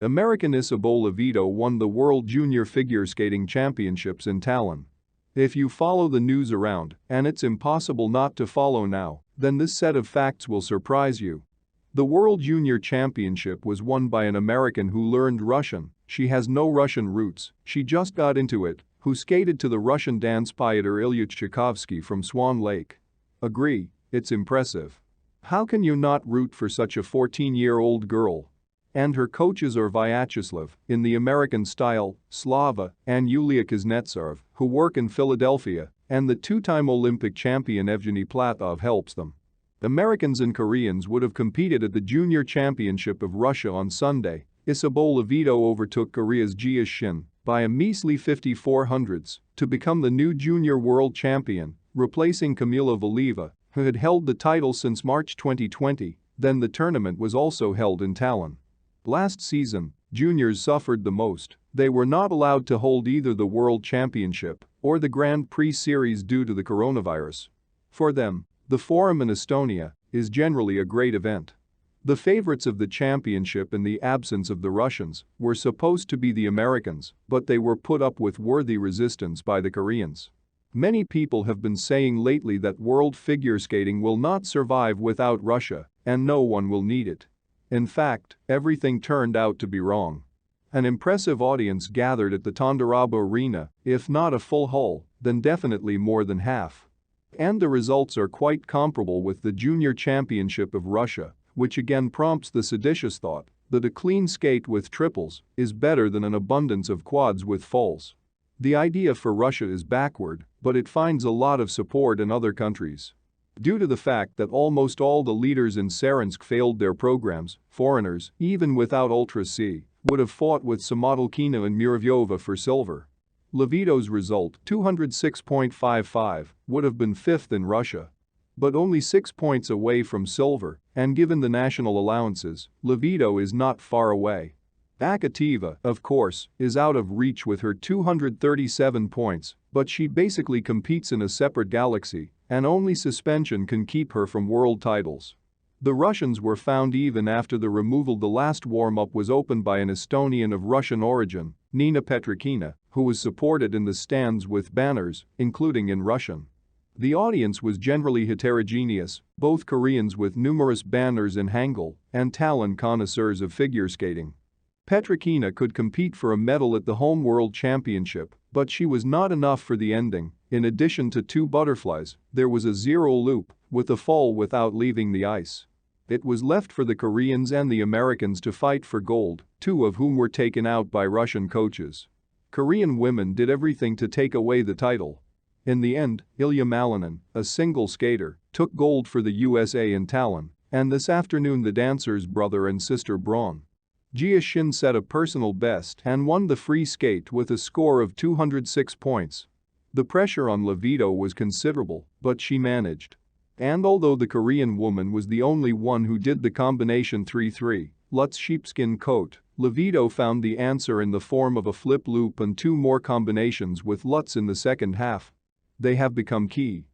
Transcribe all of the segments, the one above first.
American Isabelle Vito won the World Junior Figure Skating Championships in Tallinn. If you follow the news around, and it's impossible not to follow now, then this set of facts will surprise you. The World Junior Championship was won by an American who learned Russian. She has no Russian roots, she just got into it, who skated to the Russian dance Pyotr Ilyich Tchaikovsky from Swan Lake. Agree, it's impressive. How can you not root for such a 14-year-old girl? And her coaches are Vyacheslav, in the American style, Slava, and Yulia Kuznetsov, who work in Philadelphia, and the two-time Olympic champion Evgeny Platov helps them. Americans and Koreans would have competed at the Junior Championship of Russia on Sunday. Isabelle Vito overtook Korea's Jia Shin by a measly 54 hundredths to become the new junior world champion, replacing Kamila Valieva, who had held the title since March 2020. Then the tournament was also held in Tallinn. Last season, juniors suffered the most. They were not allowed to hold either the World Championship or the Grand Prix Series due to the coronavirus. For them, the Forum in Estonia is generally a great event. The favorites of the championship in the absence of the Russians were supposed to be the Americans, but they were put up with worthy resistance by the Koreans. Many people have been saying lately that world figure skating will not survive without Russia, and no one will need it. In fact, everything turned out to be wrong. An impressive audience gathered at the Tondaraba Arena, if not a full hull, then definitely more than half. And the results are quite comparable with the Junior Championship of Russia, which again prompts the seditious thought that a clean skate with triples is better than an abundance of quads with fulls. The idea for Russia is backward, but it finds a lot of support in other countries. Due to the fact that almost all the leaders in Saransk failed their programs, foreigners, even without Ultra C, would have fought with Samodelkina and Muravyova for silver. Levito's result, 206.55, would have been fifth in Russia. But only 6 points away from silver, and given the national allowances, Levito is not far away. Akativa, of course, is out of reach with her 237 points, but she basically competes in a separate galaxy, and only suspension can keep her from world titles. The Russians were found even after the removal. The last warm-up was opened by an Estonian of Russian origin, Nina Petrikina, who was supported in the stands with banners, including in Russian. The audience was generally heterogeneous, both Koreans with numerous banners in Hangul and Tallinn connoisseurs of figure skating. Petrikina could compete for a medal at the home world championship, but she was not enough for the ending. In addition to 2 butterflies, there was a 0 loop, with a fall without leaving the ice. It was left for the Koreans and the Americans to fight for gold, 2 of whom were taken out by Russian coaches. Korean women did everything to take away the title. In the end, Ilya Malinin, a single skater, took gold for the USA in Tallinn, and this afternoon the dancers' brother and sister Braun. Jia Shin set a personal best and won the free skate with a score of 206 points. The pressure on Levito was considerable, but she managed. And although the Korean woman was the only one who did the combination 3-3, Lutz sheepskin coat, Levito found the answer in the form of a flip loop and 2 more combinations with Lutz in the second half. They have become key.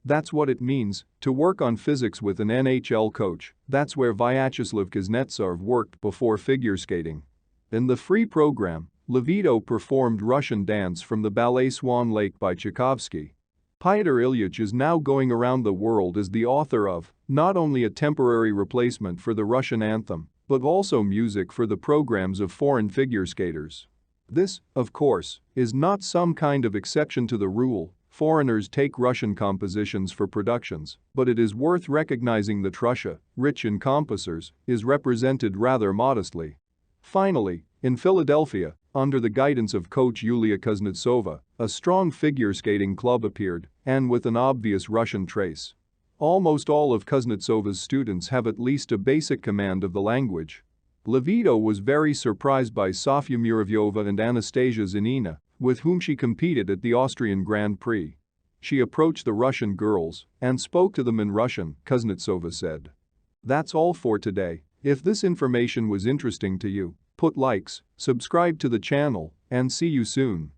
That's what it means to work on physics with an NHL coach. That's where Vyacheslav Kuznetsov worked before figure skating. In the free program, Levito performed Russian dance from the ballet Swan Lake by Tchaikovsky. Pyotr Ilyich is now going around the world as the author of not only a temporary replacement for the Russian anthem, but also music for the programs of foreign figure skaters. This, of course, is not some kind of exception to the rule. Foreigners take Russian compositions for productions, but it is worth recognizing that Russia, rich in composers, is represented rather modestly. Finally, in Philadelphia, under the guidance of coach Yulia Kuznetsova, a strong figure skating club appeared, and with an obvious Russian trace. Almost all of Kuznetsova's students have at least a basic command of the language. Levito was very surprised by Sofia Muravyova and Anastasia Zanina, with whom she competed at the Austrian Grand Prix. She approached the Russian girls and spoke to them in Russian, Kuznetsova said. That's all for today. If this information was interesting to you, put likes, subscribe to the channel, and see you soon.